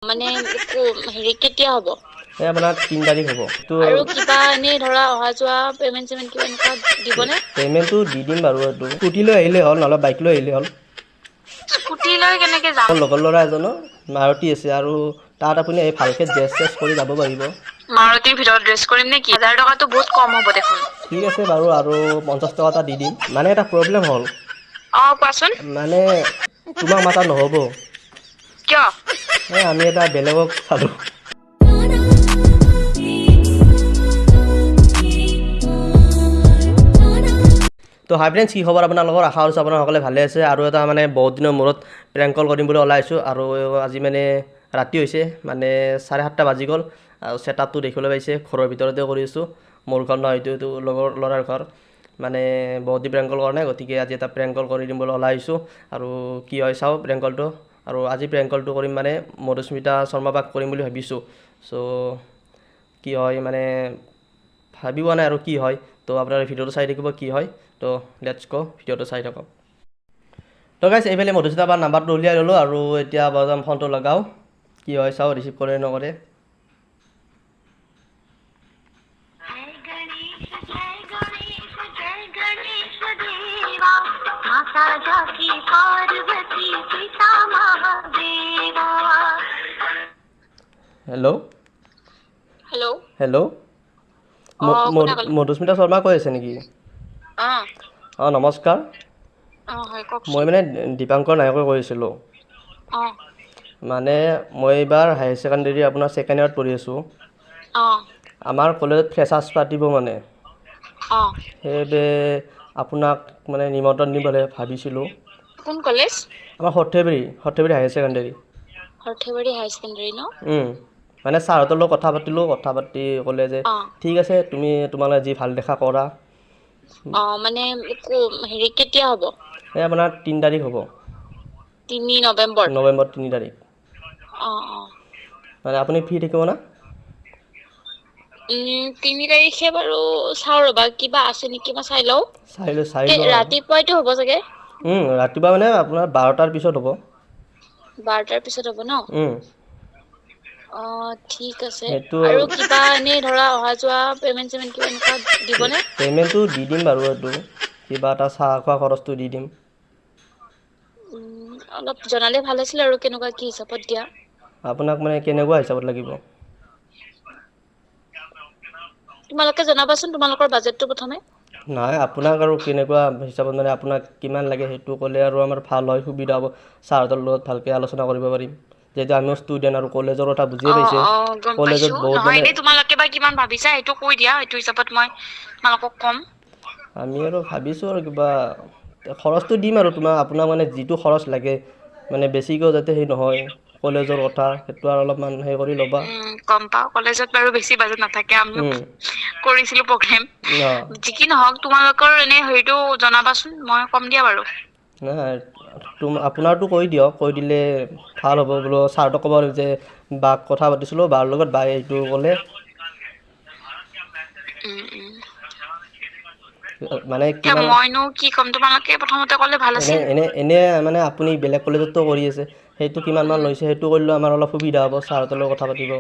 মানে হেৰি কেতিয়া হ'ব? এই আপোনাৰ 3 তাৰিখ হ'ব। তো আৰু কিবা এনে ধৰা অহা যোৱা পেমেন্ট চেমেন্ট কিবা এনেকুৱা দিবনে? পে'মেণ্টটো দি দিম বাৰু এইটো। স্কুটি লৈ আহিলেই হ'ল, নহ'লে বাইক লৈ আহিলেই হ'ল। স্কুটি লৈ কেনেকে যাম? মোৰ লগৰ ল'ৰা এজনো মাৰুতি আছে আৰু তাত আপুনি ভালকৈ ড্ৰেছ চেছ কৰি যাব পাৰিব। মাৰুতিৰ ভিতৰত ড্ৰেছ কৰিম নেকি? 1000 টকাটো বহুত কম হ'ব দেখোন। ঠিক আছে বাৰু আৰু 50 টকা এটা দি দিম। মানে এটা প্ৰব্লেম হ'ল। কোৱাচোন। মানে তোমাক মাতা নহ'ব। কিয়? আমি এটা বেলেগক চালোঁ। তো হাই ফ্ৰেণ্ডছ, কি খবৰ আপোনালোকৰ? আশা কৰিছোঁ আপোনালোকে ভালে আছে। আৰু এটা মানে বহুত দিনৰ মূৰত প্ৰেংক কল কৰিম বুলি ওলাইছোঁ। আৰু আজি মানে ৰাতি হৈছে, মানে 7:30 বাজি গ'ল। আৰু ছেটআপটো দেখিবলৈ পাইছে, ঘৰৰ ভিতৰতে কৰি আছোঁ। মোৰ ঘৰ নহয়, এইটো লগৰ ল'ৰাৰ ঘৰ। মানে বহুত দিন প্ৰেংক কল কৰা নাই, গতিকে আজি এটা প্ৰেংক কল কৰি দিম বুলি ওলাই আহিছোঁ। আৰু কি হয় চাওঁ প্ৰেংক কলটো। আৰু আজি প্ৰেংক কলটো কৰিম মানে মধুস্মিতা শৰ্মা বাক কৰিম বুলি ভাবিছোঁ। চ' কি হয় মানে ভাবি পোৱা নাই আৰু কি হয়। তো আপোনালোকে ভিডিঅ'টো চাই থাকিব কি হয়। তো লেটছ গ' ভিডিঅ'টো চাই থাকক। তো গাইছ, এইফালে মধুস্মিতা বাৰ নাম্বাৰটো উলিয়াই ল'লোঁ আৰু এতিয়া বৰ্তমান ফোনটো লগাওঁ। কি হয় চাওঁ, ৰিচিভ কৰে নকৰে। হেল্ল'। হেল্ল'। হেল্ল'। কোনে ক'লে? মধুস্মিতা শৰ্মা কৈ আছে নেকি? অ'। নমস্কাৰ। হয় মই কওকচোন। মানে দীপাংকৰ নায়কে কৈ আছিলোঁ। অ'। মানে মই এইবাৰ হায়াৰ ছেকেণ্ডেৰী আপোনাৰ ছেকেণ্ড ইয়েৰত পঢ়ি আছোঁ। অ'। আমাৰ কলেজত ফ্ৰেছাৰ্ছ পাতিব মানে। অ'। সেইবাবে আপোনাক মানে নিমন্ত্ৰণ দিম বুলি ভাবিছিলোঁ। কোন কলেজ? আমাৰ সৰ্থেবাৰী হায়াৰ ছেকেণ্ডেৰী। সৰ্থেবাৰী হায়াৰ ছেকেণ্ডেৰী ন? মানে ছাৰহঁতৰ লগত কথা পাতিলোঁ, কথা পাতি ক'লে যে অ'। ঠিক আছে, তোমালোকে যি ভাল দেখা কৰা। মানে হেৰি কেতিয়া হ'ব? এই আপোনাৰ 3 তাৰিখ হ'ব। 3 নৱেম্বৰ। নৱেম্বৰ 3 তাৰিখ। অ', অ'। মানে আপুনি ফ্ৰী থাকিব না? 3 তাৰিখে বাৰু চাওঁ ৰ'বা, কিবা আছে নেকি মই চাই লওঁ। চাই লোৱা আৰু। ৰাতিপুৱাইতো হ'ব চাগে? ৰাতিপুৱা মানে আপোনাৰ 12টাৰ পিছত হ'ব। 12টাৰ পিছত হ'ব ন? ঠিক আছে। সেইটো আৰু কিবা এনেই ধৰা অহা যোৱা পেমেন্ট চেমেন্ট কিবা এনেকুৱা দিবনে? পে'মেণ্টটো দি দিম বাৰু এইটো। কিবা এটা চাহ খোৱা খৰচটো দি দিম। অলপ জনালে ভাল আছিল আৰু কেনেকুৱা কি হিচাপত দিয়া। আপোনাক মানে কেনেকুৱা হিচাপত লাগিব? তোমালোকে জনাবাচোন তোমালোকৰ বাজেটটো প্ৰথমে। নাই, আপোনাক আৰু কেনেকুৱা হিচাপত মানে আপোনাক কিমান লাগে সেইটো ক'লে আৰু আমাৰ ভাল হয়, সুবিধা হ'ব। ছাৰহঁতৰ লগত ভালকৈ আলোচনা কৰিব পাৰিম। যিহেতু আমিও ষ্টুডেণ্ট আৰু কলেজৰ কথা বুজিয়ে পাইছে। গম কলেজত পাইছোঁ। বহুত নহয়, মানে এনেই তোমালোকে বা কিমান ভাবিছা সেইটো কৈ দিয়া, সেইটো হিচাপত মই তোমালোকক ক'ম। আমি আৰু ভাবিছোঁ আৰু কিবা খৰচটো দিম আৰু আপোনাক মানে যিটো খৰচ লাগে, মানে বেছিকেও যাতে সেই নহয়। কলেজৰ কথা সেইটো আৰু অলপমান সেই কৰি ল'বা। গম পাওঁ, কলেজত বাৰু বেছি বাজেট নাথাকে। আমিও কৰিছিলোঁ প্ৰগ্ৰেম। অঁ যি কি নহওক, তোমালোকৰ এনে হেৰিটো জনাবাচোন, মই কম দিয়া বাৰু। নাই, আপোনাৰটো কৈ দিয়ক। কৈ দিলে ভাল হ'ব বোলো। ছাৰহঁতক ক'ব লাগিব যে বাক কথা পাতিছিলোঁ, বাৰ লগত বায়ে এইটো ক'লে। মানে এতিয়া কিমান মইনো কি ক'ম, তোমালোকে প্ৰথমতে ক'লে ভাল আছিল। এনে মানে আপুনি বেলেগ কলেজতো কৰি আছে, সেইটো কিমান মান লৈছে সেইটো কৰিলেও আমাৰ অলপ সুবিধা হ'ব, ছাৰহঁতৰ লগত কথা পাতিব।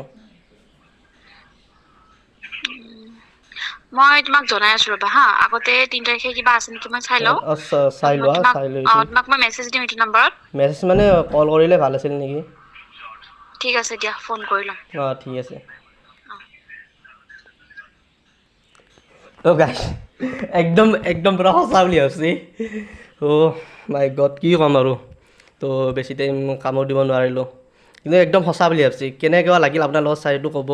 মই তোমাক জনাই আছোঁ ৰ'বা হা। আগতে 3 তাৰিখে কিবা আছে নেকি মই চাই লওঁ। চাই লোৱা, তোমাক চাই লৈ এইটো তোমাক মই মেছেজ দিম এইটো নম্বৰত। মেছেজ মানে কল কৰিলে ভাল আছিল নেকি? ঠিক আছে দিয়া, ফোন কৰি ল'ম। ঠিক আছে। গাইছ, একদম পুৰা সঁচা বুলি ভাবছি। মাই গড, কি ক'ম আৰু। তো বেছি টাইম কামোৰ দিব নোৱাৰিলোঁ। কিন্তু একদম সঁচা বুলি ভাবছি। কেনেকুৱা লাগিল আপোনাৰ লগত চাই এইটো ক'ব।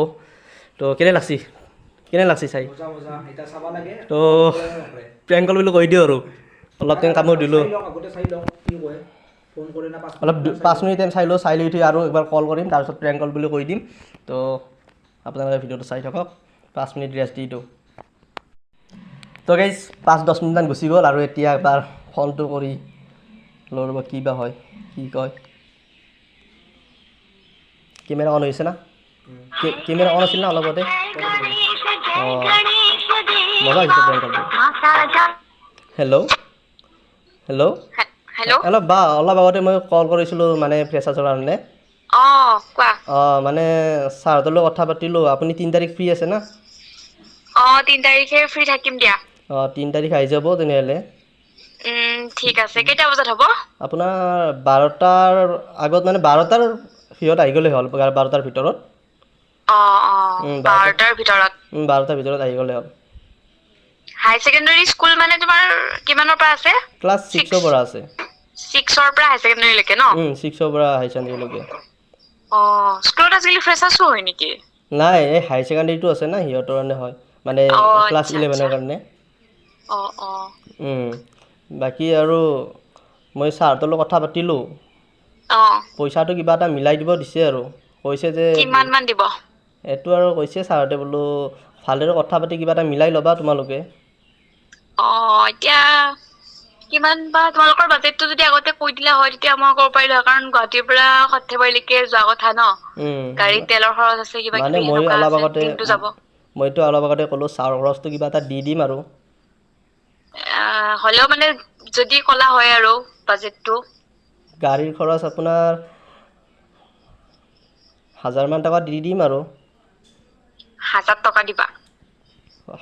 তো কেনে লাগছি চাই? তো প্ৰেংক কল বুলি কৈ দিওঁ আৰু। অলপ টাইম কামোৰ দিলোঁ। অলপ 5 মিনিট টাইম চাই লওঁ, চাই লৈ উঠি আৰু একবাৰ কল কৰিম, তাৰপিছত প্ৰেংক কল বুলি কৈ দিম। তো আপোনালোকে ভিডিঅ'টো চাই থাকক। 5 মিনিট ৰেষ্ট দি দিওঁ। তো গাইজ 5-10 মিনিটমান গুচি গ'ল আৰু এতিয়া এবাৰ ফোনটো কৰি লওঁ ৰ'ব, কি বা হয়, কি কয়। কেমেৰা অন হৈছে না? কেমেৰা অন আছিল না অলপ আগতে? মজা হৈছে প্ৰেংক কলটো। হেল্ল'। হেল্ল'। অলপ আগতে মই কল কৰিছিলোঁ মানে ফ্ৰেছাৰ্ছৰ কাৰণে। কোৱা। মানে ছাৰহঁতৰ লগত কথা পাতিলোঁ, আপুনি 3 তাৰিখ ফ্ৰী আছে না? 3 তাৰিখে ফ্ৰী থাকিম দিয়া। 3 তাৰিখ আহি যাব তেনেহ'লে। ঠিক আছে, কেইটা বজাত হ'ব? আপোনাৰ 12টাৰ আগত, মানে 12টাৰ ভিতৰত আহি গ'লে হ'ল, 12টাৰ ভিতৰত। 12টাৰ ভিতৰত। 12টাৰ ভিতৰত আহি গ'লে হ'ল। হাই ছেকেণ্ডাৰী স্কুল মানে তোমাৰ কিমানৰ পৰা আছে? ক্লাছ 6ৰ পৰা আছে। 6ৰ পৰা হাই ছেকেণ্ডাৰীলৈকে ন? 6ৰ পৰা হাই ছেকেণ্ডাৰীলৈকে। স্কুলত আজিকালি ফ্ৰেছাৰ্ছো হয় নেকি? নাই, এই হাই ছেকেণ্ডাৰীটো আছে না, সিহঁতৰ কাৰণে হয়, মানে ক্লাছ আচ্ছা 11ৰ আচ্ছা। কাৰণে। অ বাকী আৰু মই ছাৰহঁতৰ লগত কথা পাতিলোঁ, পইচাটো কিবা এটা মিলাই দিব দিছে আৰু। কৈছে যে কিমান মান দিব? এইটো আৰু কৈছে ছাৰহঁতে, বোলো ভালদৰে কথা পাতি কিবা এটা মিলাই ল'বা তোমালোকে। এতিয়া কিমান বা তোমালোকৰ বাজেটটো যদি আগতে কৈ দিলা হয়, তেতিয়া মই ক'ব পাৰিলোঁ হয়, কাৰণ গুৱাহাটীৰ পৰা সৰ্থেবাৰীলৈকে যোৱা কথা ন। গাড়ীত তেলৰ খৰচ আছে, কিবা মানে কিবি মই সেনেকুৱা অলপ আছে, আগতে দিনটো যাব। মইতো অলপ আগতে ক'লোঁ, ছাৰৰ খৰচটো কিবা এটা দি দিম আৰু। হ'লেও মানে যদি ক'লা হয় আৰু বাজেটটো। গাড়ীৰ খৰচ আপোনাৰ 1000 মান টকা দি দিম আৰু। 1000 টকা দিবা?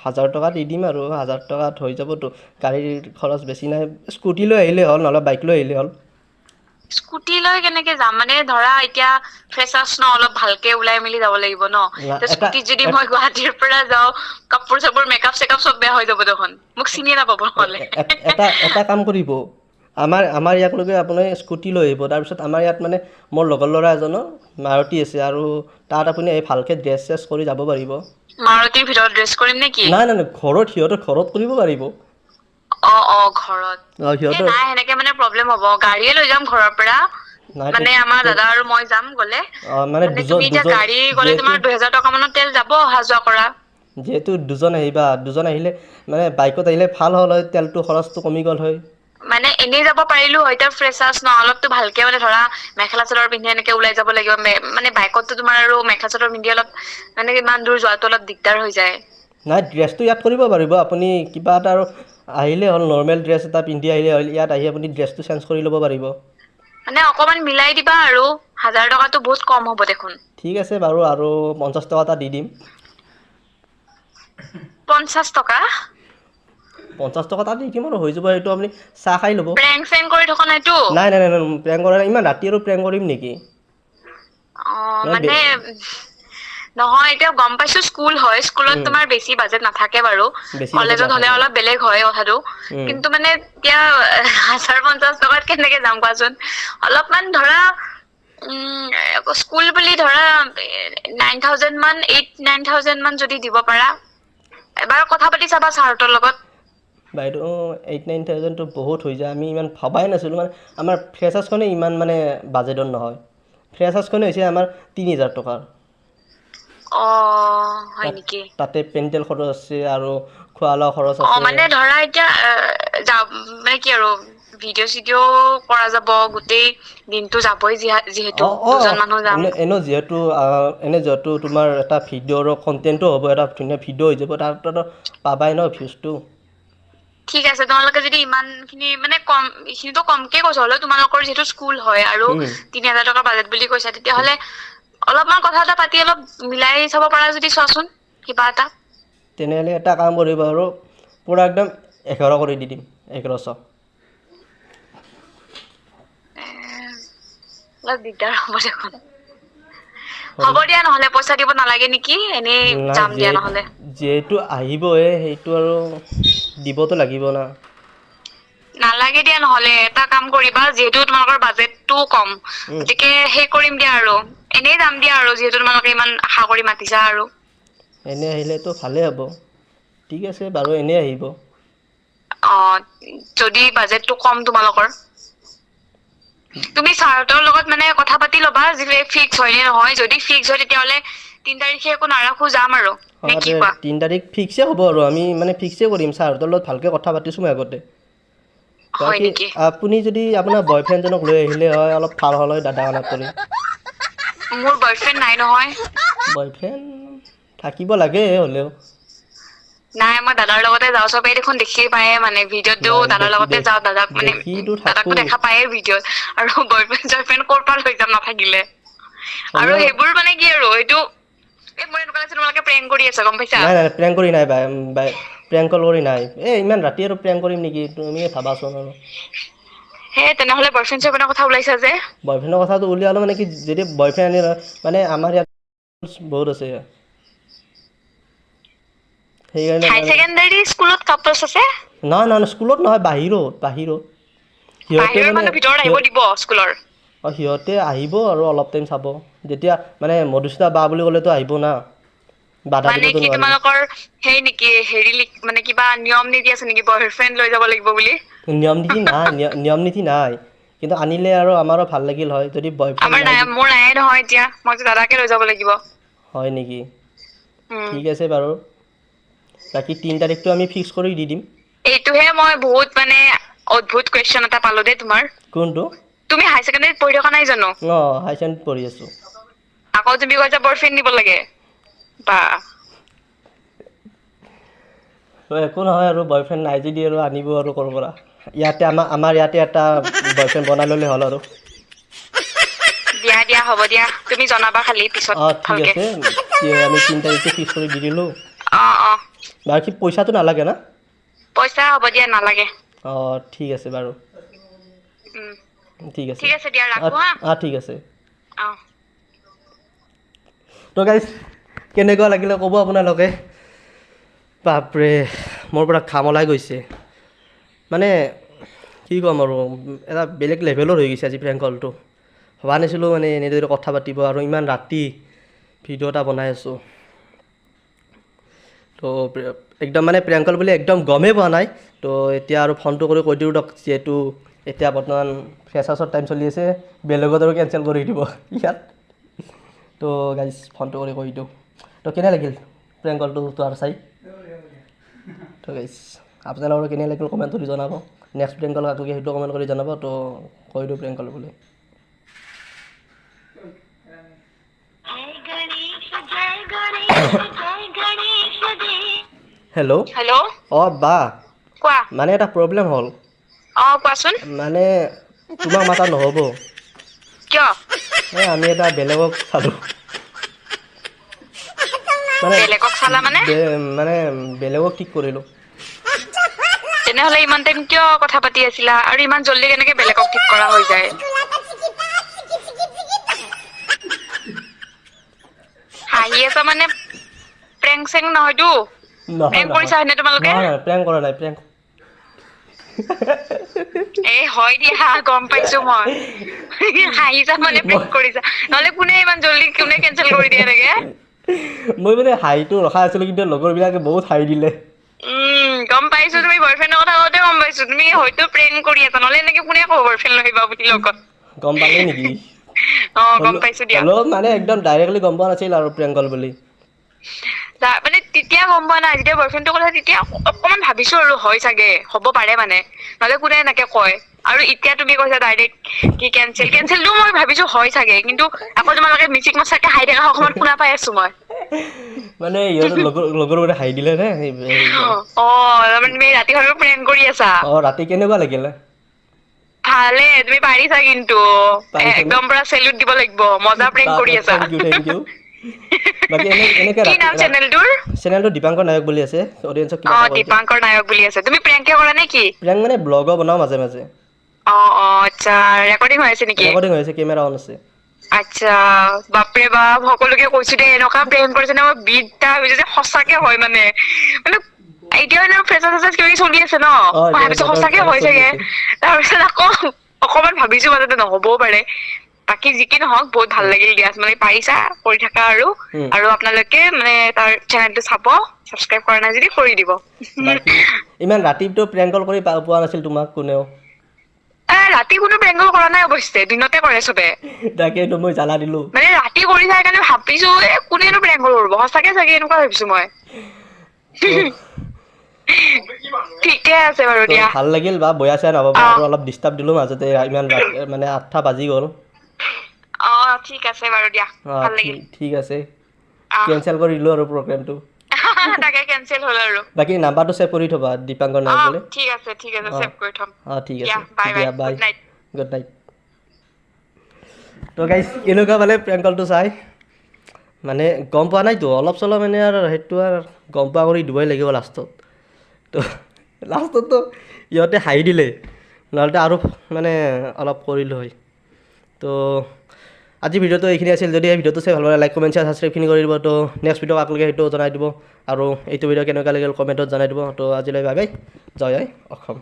1000 টকা দি দিম আৰু, 1000 টকাত হৈ যাবতো। গাড়ীৰ খৰচ বেছি নাই, স্কুটি লৈ আহিলেই হ'ল, নহ'লে বাইক লৈ আহিলেই হ'ল। স্কুটি লৈ কেনেকে যাম? মানে ধৰা এতিয়া ফ্ৰেছাৰ্ছ ন, অলপ ভালকে ওলাই মেলি যাব লাগিব ন। এতিয়া স্কুটিত যদি মই গুৱাহাটীৰ পৰা যাওঁ, কাপোৰ চাপোৰ মেকআপ চেকআপ চব বেয়া হৈ যাব দেখোন, মোক চিনিয়ে নাপাব নহ'লে। এটা কাম কৰিব, আমাৰ ইয়াকলৈকে আপুনি স্কুটি লৈ আহিব, তাৰপিছত আমাৰ ইয়াত মানে মোৰ লগৰ ল'ৰা এজনৰ মাৰুতি আছে, আৰু তাত আপুনি ভালকৈ ড্ৰেছ চেছ কৰি যাব পাৰিব। মাৰুতিৰ ভিতৰত ড্ৰেছ কৰিম নেকি? নাই, ঘৰত, সিহঁতৰ ঘৰত কৰিব পাৰিব। ঘৰত। সিহঁতৰ নাই, সেনেকে মানে প্ৰব্লেম হ'ব, গাড়ীয়ে লৈ যাম ঘৰৰ পৰা। নাই মানে আমাৰ দাদা আৰু মই যাম গ'লে। মানে দুজন তুমি এতিয়া দুজন গাড়ী গ'লে যিহেতু তোমাৰ 2000 টকা মানত তেল যাব অহা যোৱা কৰা। যিহেতু দুজন আহিবা, দুজন আহিলে মানে বাইকত আহিলে ভাল হ'ল হয়, তেলটো খৰচটো কমি গ'ল হয়। মানে এনেই যাব পাৰিলো হয়, এতিয়া ফ্ৰেছাৰ্ছ ন, অলপতো ভালকে মানে ধৰা মেখেলা চাদৰ পিন্ধি এনেকে ওলাই যাব লাগিব, মানে বাইকততো তোমাৰ আৰু মেখেলা চাদৰ পিন্ধি অলপ মানে ইমান দূৰ যোৱাটো অলপ দিগদাৰ হৈ যায়। নাই, ড্ৰেছটো ইয়াত কৰিব পাৰিব, আপুনি কিবা এটা আৰু আহিলেই হ'ল, নৰ্মেল ড্ৰেছ এটা পিন্ধি আহিলে হ'ল, ইয়াত আহি আপুনি ড্ৰেছটো চেঞ্জ কৰি ল'ব পাৰিব। মানে অকমান মিলাই দিবা আৰু, 1000 টকাটো বহুত কম হ'ব দেখোন। ঠিক আছে বাৰু, আৰু 50 টকা এটা দি দিম। 50 টকা? 50 টকা এটা দি দিম আৰু হৈ যাব, সেইটো আপুনি চাহ খাই ল'ব। প্ৰেং চেং কৰি থকা নাইতো? নাই, প্ৰেংক কৰা নাই, ইমান ৰাতি আৰু প্ৰেংক কৰিম নেকি? মানে নহয়, এতিয়া গম পাইছো স্কুল হয়, স্কুলত তোমাৰ বেছি বাজেট নাথাকে বাৰু। বেছি বাজেট কলেজত হ'লে নাথাকে। অলপ বেলেগ হয় কথাটো, কিন্তু মানে এতিয়া 1050 টকাত কেনেকে যাম কোৱাচোন? অলপমান ধৰা স্কুল বুলি ধৰা 9000 মান, 8-9000 মান যদি দিব পাৰা। এবাৰ কথা পাতি চাবা ছাৰহঁতৰ লগত। বাইদেউ 8-9000টো বহুত হৈ যায়, আমি ইমান ভবাই নাছিলোঁ, মানে আমাৰ ফ্ৰেছাৰ্ছখনে ইমান মানে বাজেটৰ নহয়। ফ্ৰেছাৰ্ছখনে হৈছে আমাৰ 3000 টকাৰ। হয় নেকি? তাতে পেণ্ডেল খৰচ আছে, আৰু খোৱা লোৱা খৰচ আছে। মানে ধৰা এতিয়া মানে কি আৰু ভিডিঅ' চিডিঅ' কৰা যাব, গোটেই দিনটো যাবই যিহেতু দুজন মানুহ যাম। যিহেতু তোমাৰ এটা ভিডিঅ'ৰ কণ্টেণ্টো হ'ব, এটা ধুনীয়া ভিডিঅ' হৈ যাব, তাত পাবাই ন ভিউজটো। ঠিক আছে, তোমালোকে যদি ইমান খিনি মানে এইখিনিতো কমকে কৈছো, হ'লেও তোমালোকৰ যিহেতু স্কুল হয়, আৰু 3000 টকা বাজেট বুলি কৈছা, তেতিয়াহ'লে অলপমান কথা এটা পাতি অলপ মিলাই চাব পাৰা যদি চোৱাচোন, কিবা এটা। তেনেহ'লে এটা কাম কৰিব, আৰু পূৰা একদম 11 কৰি দি দিম, 1100। অলপ দিগদাৰ হ'ব দেখোন। হ'ব দিয়া নহ'লে, পইচা দিব নালাগে নেকি, এনেই নাই, যাম দিয়া নহ'লে। যিহেতু আহিবহে, সেইটো আৰু দিবতো লাগিব না। নালাগে দিয়া নহ'লে, এটা কাম কৰিবা, যিহেতু তোমালোকৰ বাজেটটোও কম, গতিকে কৰিম দিয়া আৰু, এনেই যাম দিয়া আৰু, যিহেতু তোমালোকে ইমান আশা কৰি মাতিছা আৰু। এনেই আহিলেতো ভালেই হ'ব, ঠিক আছে বাৰু, এনেই আহিব। যদি বাজেটটো কম তোমালোকৰ। তুমি ছাৰহঁতৰ লগত মানে কথা পাতি ল'বা, যে ফিক্স হয় নে নহয়, যদি ফিক্স হয় তেতিয়াহ'লে 3 তাৰিখে একো নাৰাখো, যাম আৰু। নে কি কোৱা? 3 তাৰিখ ফিক্সে হ'ব আৰু, আমি মানে ফিক্সে কৰিম, ছাৰহঁতৰ লগত ভালকৈ কথা পাতিছোঁ মই আগতে। হয় বাকী নেকি? আপুনি যদি আপোনাৰ বয়ফ্ৰেণ্ডজনক লৈ আহিলে হয়, অলপ ভাল হ'ল হয়, দাদা কৰি। মোৰ বয়ফ্ৰেণ্ড নাই নহয়। বয়ফ্ৰেণ্ড থাকিব লাগে হ'লেও। নাই, মই দাদাৰ লগতে যাওঁ, চবেই দেখোন দেখি পায়ে, মানে ভিডিঅ'তো নাই দাদাৰ লগতে যাওঁ, দেখিতো দাদাকটো থাকোঁ। দেখা পায়ে ভিডিঅ'ত, আৰু বয়ফ্ৰেণ্ড চয়ফ্ৰেণ্ড ক'ৰ পৰা লৈ যাম নাথাকিলে। আৰু সেইবোৰ মানে কি আৰু এইটো এই মই এনেকুৱা লাগিছে তোমালোকে প্ৰেংক কৰি আছা গম পাইছা নাই নাই প্ৰেংক কৰি নাই বাই প্ৰেংক কল কৰি নাই ইমান ৰাতি আৰু প্ৰেংক কৰিম নেকি তুমি ভাবাচোন আৰু হে তেনেহ'লে বয়ফ্ৰেণ্ড চয়ফ্ৰেণ্ডৰ কথা ওলাইছা যে বয়ফ্ৰেণ্ডৰ কথাটো উলিয়ালো মানে কি যদি বয়ফ্ৰেণ্ড আনি মানে আমাৰ ইয়াত বহুত আছে সেইকাৰণে হাই ছেকেণ্ডাৰী স্কুলত কাপলছ আছে নহয় নহয় স্কুলত নহয় বাহিৰত সিহঁতে বাহিৰৰ মানে মানুহ ভিতৰত আহিব দিব স্কুলৰ সিহঁতে আহিব আৰু অলপ টাইম চাব যেতিয়া মানে মধুস্মিতা বা বুলি ক'লেতো আহিব না বাধা মানে দিবতো কি নোৱাৰি তোমালোকৰ সেই নেকি হেৰি মানে কিবা নিয়ম নীতি আছে নেকি বয়ফ্ৰেণ্ড লৈ যাব লাগিব বুলি নিয়ম নীতি নাই কিন্তু আনিলে আৰু আমাৰো ভাল লাগিল হয় যদি বয়ফ্ৰেণ্ড আমাৰ নাই মোৰ নাইয়ে নহয় এতিয়া মই দাদাকে লৈ যাব লাগিব হয় নেকি ঠিক আছে বাৰু বাকী 3 তাৰিখটো আমি ফিক্স কৰি দি দিম এইটোহে মই বহুত মানে অদ্ভুত কুৱেশ্যন এটা পালো দেই তোমাৰ কোনটো তুমি হাই ছেকেণ্ডাৰীত পঢ়ি থকা নাই জানো হাই ছেকেণ্ডাৰীত পঢ়ি আছোঁ আকৌ তুমি কৈছা বয়ফ্ৰেণ্ড নিব লাগে বা একো নহয় আৰু বয়ফ্ৰেণ্ড নাই যদি আৰু আনিব আৰু ক'ৰ পৰা ইয়াতে আমাৰ ইয়াতে এটা বয়ফ্ৰেণ্ড বনাই ল'লে হ'ল আৰু দিয়া হ'ব দিয়া তুমি জনাবা খালি পিছত ঠিক ভালকে আছে আমি 3 তাৰিখটো ফিক্স কৰি দি দিলোঁ অ বাকী পইচাটো নালাগে না পইচা হ'ব দিয়া নালাগে ঠিক আছে বাৰু ঠিক আছে দিয়া ৰাখো হা ঠিক আছে অ তো গাইজ কেনেকুৱা লাগিলে ক'ব আপোনালোকে বাপৰে মোৰ পৰা ঘাম ওলাই গৈছে মানে কি ক'ম আৰু এটা বেলেগ লেভেলৰ হৈ গৈছে আজি প্ৰেংক কলটো ভবা নাছিলোঁ মানে এনেদৰে কথা পাতিব আৰু ইমান ৰাতি ভিডিঅ' এটা বনাই আছোঁ তো একদম মানে প্ৰেংক কল বুলি একদম গমেই পোৱা নাই তো এতিয়া আৰু ফোনটো কৰি কৈ দিওঁ যিহেতু এতিয়া বৰ্তমান ফ্ৰেছাৰ্ছৰ টাইম চলি আছে বেলেগত আৰু কেঞ্চেল কৰি দিব ইয়াত তো গাইজ ফোনটো কৰি কৈ দিওঁ তো কেনে লাগিল প্ৰেংক কলটো আৰু চাই তো গাইজ আপোনালোকৰ কেনে লাগিল কমেণ্ট কৰি জনাব নেক্সট প্ৰেংক কল কাকো সেইটো কমেণ্ট কৰি জনাব তো কৈ দিওঁ প্ৰেংক কল বুলি হেল্ল' বা কোৱা মানে এটা প্ৰব্লেম হ'ল কোৱাচোন মানে তোমাক মাতা নহ'ব কিয় আমি এটা বেলেগক চালোঁ বেলেগক চালা মানে মানে বেলেগক ঠিক কৰিলোঁ তেনেহ'লে ইমান টাইম কিয় কথা পাতি আছিলা আৰু ইমান জল্দি কেনেকে বেলেগক ঠিক কৰা হৈ যায় হাঁহি আছা মানে প্ৰেংক চেং নহয়তো প্ৰেংক কৰিছা হয়নে তোমালোকে প্ৰেংক কৰা নাই প্ৰেংক হয় দিয়া গম পাইছো মই হাঁহিছা মানে প্ৰেংক কৰিছা নহ'লে কোনে ইমান জল্দি কোনে কেঞ্চেল কৰি দিয়ে এনেকে মই মানে হাঁহিটো ৰখা আছিলোঁ কিন্তু লগৰবিলাকে বহুত হাঁহি দিলে গম পাইছো তুমি বয়ফ্ৰেণ্ডৰ কথা কওঁতে গম পাইছো তুমি হয়তো প্ৰেংক কৰি আছা নহ'লে এনেকে কোনে ক'ব বয়ফ্ৰেণ্ড লৈ আহিবা বুলি লগত গম পালে নেকি গম পাইছো দিয়া হ'লেও মানে একদম ডাইৰেক্টলি গম পোৱা নাছিল আৰু প্ৰেংক কল বুলি মানে তেতিয়া গম পোৱা নাই যেতিয়া বয়ফ্ৰেণ্ডৰ কথা তেতিয়া অকমান ভাবিছো আৰু হয় চাগে হ'ব পাৰে মানে নহ'লে কোনে এনেকে কয় আৰু এতিয়া তুমি কৈছা ডাইৰেক্ট কি কেঞ্চেলটো মই ভাবিছো হয় চাগে কিন্তু আকৌ তোমালোকে মিচিক মচাকে হাঁহি থকা অকমান শুনা পাই আছো মই মানে ইহঁতৰ লগৰবোৰে হাঁহি দিলে নে তাৰমানে তুমি ৰাতি ভাবে প্ৰেংক কৰি আছা ৰাতি কেনেকুৱা লাগিলে ভালে তুমি পাৰিছা কিন্তু একদম পুৰা চেলুট দিব লাগিব মজা প্ৰেংক কৰি আছা থেংক ইউ বাকী এনেকে কি নাম চেনেলটো দীপাংকৰ নায়ক বুলি আছে অডিয়েন্সক কিবা দীপাংকৰ নায়ক বুলি আছে তুমি প্ৰেংকে কৰা নে কি প্ৰেংক মানে ব্লগো বনাও মাজে মাজে আচ্ছা ৰেকৰ্ডিং হৈ আছে নেকি ৰেকৰ্ডিং হৈ আছে কেমেৰা অন আছে আচ্ছা বাপৰে বাপ সকলোকে কৈছো দেই এনেকুৱা প্ৰেংক কৰিছে নে মই বিদ্যা হৈছে যে সঁচাকে হয় মানে এতিয়া মানে ফ্ৰেচাৰ কিবা চলি আছে ন ভাবিছো সঁচাকে হয় চাগে তাৰপিছত আকৌ অকমান ভাবিছো মাজতে নহ'বও পাৰে বাকী যি কি নহওক বহুত ভাল লাগিল দিয়া মানে পাৰিছা কৰি থাকা আৰু আপোনালোকে মানে তাৰ চেনেলটো চাব সাবস্ক্ৰাইব কৰা নাই যদি কৰি দিব ইমান ৰাতিটো প্ৰেংক কল কৰি পোৱা নাছিল তোমাক কোনেও ৰাতি কোনো প্ৰেংক কল কৰা নাই অৱশ্যে দিনতে কৰে চবে তাকেইতো মই জ্বালা দিলো মানে ৰাতি কৰি যায় কাৰণে ভাবিছো কোনেনো প্ৰেংক কল কৰিব সঁচাকে চাগে এনেকুৱা ভাবিছো মই ঠিকে আছে বাৰু দিয়া ভাল লাগিল বা বয়া চাই নাপাব আৰু অলপ ডিষ্টাৰ্ব দিলো মাজতে ইমান মানে 8টা বাজি গ'ল ঠিক আছে বাৰু দিয়া ভাল লাগিল ঠিক আছে কেঞ্চেল কৰি দিলো আৰু প্ৰগ্ৰামটো তাকে কেঞ্চেল হ'ল আৰু বাকি নাম্বাৰটো সেভ কৰি থবা দীপাংকৰ নায়ক বুলি ঠিক আছে সেভ কৰি থম ঠিক আছে দিয়া বাই গুড নাইট তো গাইজ কেনেকুৱা মানে প্ৰেংক কলটো চাই মানে গম পোৱা নাইতো অলপ চলপ মানে আৰু সেইটো আৰু গম পোৱা কৰি দিবই লাগিব লাষ্টত তো লাষ্টততো ইহঁতে হাঁহি দিলে নহ'লে আৰু মানে অলপ কৰিলোঁ হয় তো আজি ভিডিঅ'টো এইখিনি আছিল যদি এই ভিডিঅ'টো চাই ভাল লাগে লাইক কমেণ্ট শ্বেয়াৰ ছাবস্ক্ৰাইবখিনি কৰি দিব তো নেক্সট ভিডিঅ' আপোনালোকে সেইটো জনাই দিব আৰু এইটো ভিডিঅ' কেনেকুৱা লাগিল কমেণ্টত জনাই দিব তো আজিলৈ বাই বাই জয় অসম